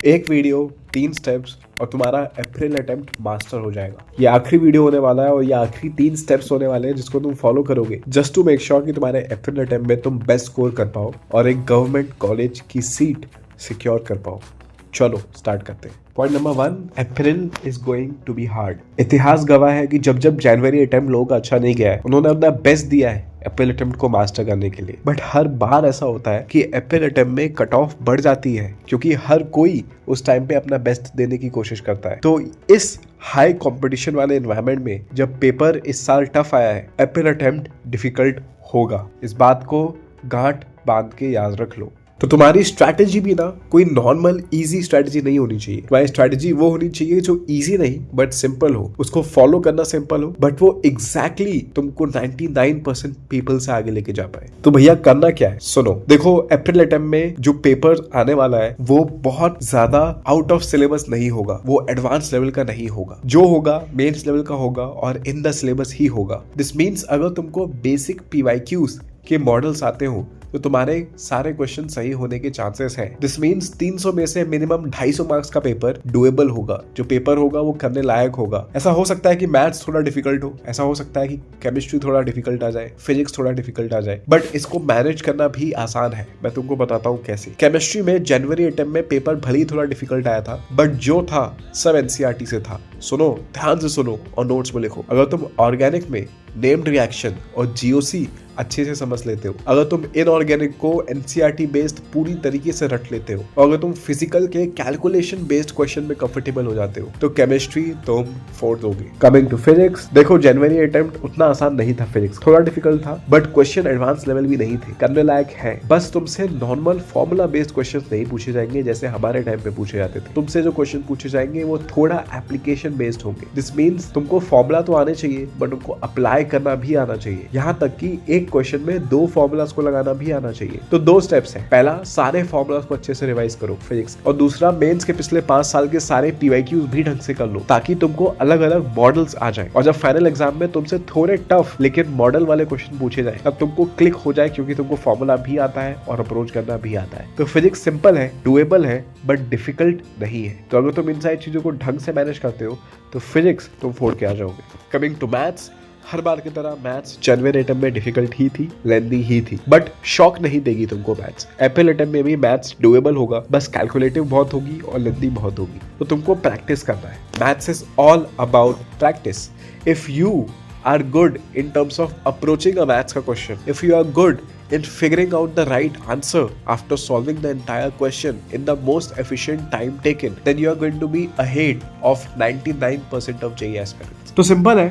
एक video 3 steps और तुम्हारा अप्रैल अटेम्प्ट मास्टर हो जाएगा। ये आखिरी वीडियो होने वाला है और ये आखिरी 3 स्टेप्स होने वाले हैं जिसको तुम फॉलो करोगे जस्ट टू मेक श्योर कि तुम्हारे अप्रैल अटेम्प्ट में तुम बेस्ट स्कोर कर पाओ और एक गवर्नमेंट कॉलेज की सीट सिक्योर कर पाओ। चलो स्टार्ट करते हैं। Point number 1, April is going to be hard. इतिहास गवाह है कि जब जब जनवरी अटेम्प्ट लोगों का अच्छा नहीं गया है, उन्होंने अपना बेस्ट दिया है अप्रैल अटेम्प्ट को मास्टर करने के लिए। बट हर बार ऐसा होता है कि अप्रैल अटेम्प्ट में कट ऑफ बढ़ जाती है क्योंकि हर कोई उस टाइम पे अपना बेस्ट देने की कोशिश करता है। तो इस हाई कंपटीशन वाले एनवायरनमेंट में जब पेपर इस साल टफ आया है, अप्रैल अटेम्प्ट डिफिकल्ट होगा। इस बात को गांठ बांध के याद रख लो। तो तुम्हारी स्ट्रैटेजी भी ना कोई नॉर्मल इजी स्ट्रैटेजी नहीं होनी चाहिए। तुम्हारी स्ट्रैटेजी वो होनी चाहिए जो इजी नहीं बट सिंपल हो, उसको फॉलो करना सिंपल हो, बट वो एग्जैक्टली तुमको 99% पीपल से आगे लेके जा पाए। तो भैया करना क्या है, सुनो। देखो, अप्रैल अटेम्प्ट में जो पेपर आने वाला है वो बहुत ज्यादा आउट ऑफ सिलेबस नहीं होगा, वो एडवांस लेवल का नहीं होगा। जो होगा मेंस लेवल का होगा और इन द सिलेबस ही होगा। दिस मीन्स अगर तुमको बेसिक PYQs के मॉडल्स आते हो तो तुम्हारे सारे क्वेश्चन सही होने के चांसेस हैं। दिस मीन्स 300 में से मिनिमम 250 मार्क्स का पेपर डुएबल होगा। जो पेपर होगा वो करने लायक होगा। ऐसा हो सकता है कि मैथ्स थोड़ा डिफिकल्ट हो, ऐसा हो सकता है कि केमिस्ट्री थोड़ा डिफिकल्ट आ जाए, फिजिक्स थोड़ा डिफिकल्ट आ जाए, बट इसको मैनेज करना भी आसान है। मैं तुमको बताता हूँ कैसे। केमिस्ट्री में जनवरी अटेम्प्ट में पेपर भले ही थोड़ा डिफिकल्ट आया था, बट जो था सब NCERT से था। सुनो, ध्यान से सुनो और नोट्स में लिखो। अगर तुम ऑर्गेनिक में नेम्ड रिएक्शन और GOC अच्छे से समझ लेते हो, अगर तुम इनऑर्गेनिक को NCERT बेस्ड पूरी तरीके से रट लेते हो, और अगर तुम फिजिकल के कैलकुलेशन बेस्ड क्वेश्चन में कंफर्टेबल हो जाते हो, तो केमिस्ट्री तुम फोड़ दोगे। कमिंग टू फिजिक्स, देखो जनवरी अटेम्प्ट उतना आसान नहीं था। फिजिक्स थोड़ा डिफिकल्ट था, बट क्वेश्चन एडवांस लेवल भी नहीं थे, करने लायक है। बस तुमसे नॉर्मल फॉर्मूला बेस्ड क्वेश्चन नहीं पूछे जाएंगे जैसे हमारे टाइम पे पूछे जाते थे। तुमसे जो क्वेश्चन पूछे जाएंगे वो थोड़ा एप्लीकेशन बेस्ड होंगे। दिस मीन्स तुमको फॉर्मूला तो आने चाहिए बट तुमको अप्लाई करना भी आना चाहिए। यहाँ तक कि एक क्वेश्चन में 2 फॉर्मूलाज को लगाना भी आना चाहिए। तो 2 स्टेप्स हैं। पहला, सारे फॉर्मूलाज को अच्छे से रिवाइज करो फिजिक्स, और दूसरा, मेंस के पिछले 5 साल के सारे PYQs भी ढंग से कर लो ताकि तुमको अलग अलग मॉडल्स आ जाए, और जब फाइनल एग्जाम में तुमसे थोड़े टफ लेकिन मॉडल वाले क्वेश्चन पूछे जाए तब तुमको क्लिक हो जाए क्योंकि तुमको फॉर्मूला भी आता है और अप्रोच करना भी आता है। तो फिजिक्स सिंपल है, डुएबल है, बट डिफिकल्ट नहीं है। तो अगर तुम इन सारी चीजों को ढंग से मैनेज करते हो तो फिजिक्स तुम फोड़ के आ जाओगे। कमिंग टू मैथ्स, हर बार की तरह मैथ्स जनवरी अटेम्प्ट में डिफिकल्ट ही थी, लेंथी ही थी, बट शॉक नहीं देगी तुमको मैथ्स। अप्रैल अटेम्प्ट में भी मैथ्स डुएबल होगा, बस कैलकुलेटिव बहुत होगी और लेंथी बहुत होगी। तो तुमको प्रैक्टिस करना है। Maths is all about practice. If you are good in terms of approaching a maths का question, if you are good in figuring out the right answer after solving the entire question in the most efficient time taken, then you are going to be ahead of 99% of JEE aspirants. तो simple है,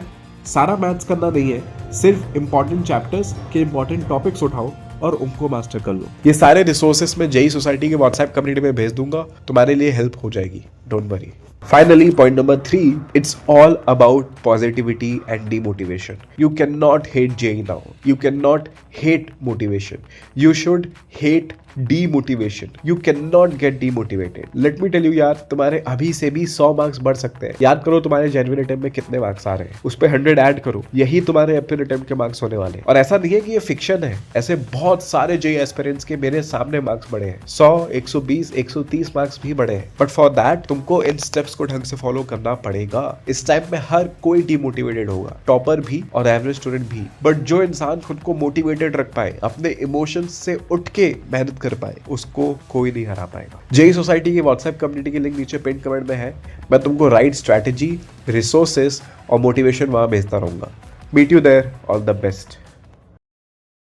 सारा maths करना नहीं है, सिर्फ important chapters के important topics उठाओ और उनको मास्टर कर लो। ये सारे रिसोर्सेस मैं JEE सोसाइटी के WhatsApp कम्युनिटी में भेज दूंगा, तुम्हारे लिए हेल्प हो जाएगी, don't worry. Finally, point number 3, it's all about positivity and demotivation. You cannot hate JEE now. You cannot hate motivation. You should hate demotivation. You cannot get demotivated. Let me tell you यार, तुम्हारे अभी से भी 100 marks बढ़ सकते हैं। याद करो तुम्हारे जनवरी अटेम्प्ट में कितने मार्क्स आ रहे हैं, उस पर 100 ऐड करो, यही तुम्हारे अप्रैल अटेम्प्ट के मार्क्स होने वाले हैं। और ऐसा नहीं है कि ये फिक्शन है, ऐसे बहुत सारे JEE एस्पिरेंट्स के मेरे सामने मार्क्स बढ़े हैं, 100, 120, 130 मार्क्स भी बढ़े हैं। बट फॉर दैट तुमको इन स्टेप्स को ढंग से फॉलो करना पड़ेगा। इस टाइम में हर कोई डिमोटिवेटेड होगा, टॉपर भी और एवरेज स्टूडेंट भी, बट जो इंसान खुद को मोटिवेटेड रख पाए, अपने इमोशंस से उठ के मेहनत कर पाए, उसको कोई नहीं हरा पाएगा। JEE सोसाइटी की WhatsApp कम्युनिटी की लिंक नीचे पिन कमेंट में है। मैं तुमको राइट स्ट्रैटेजी, रिसोर्सेस और मोटिवेशन वहां भेजता रहूंगा। Meet you there, all the best.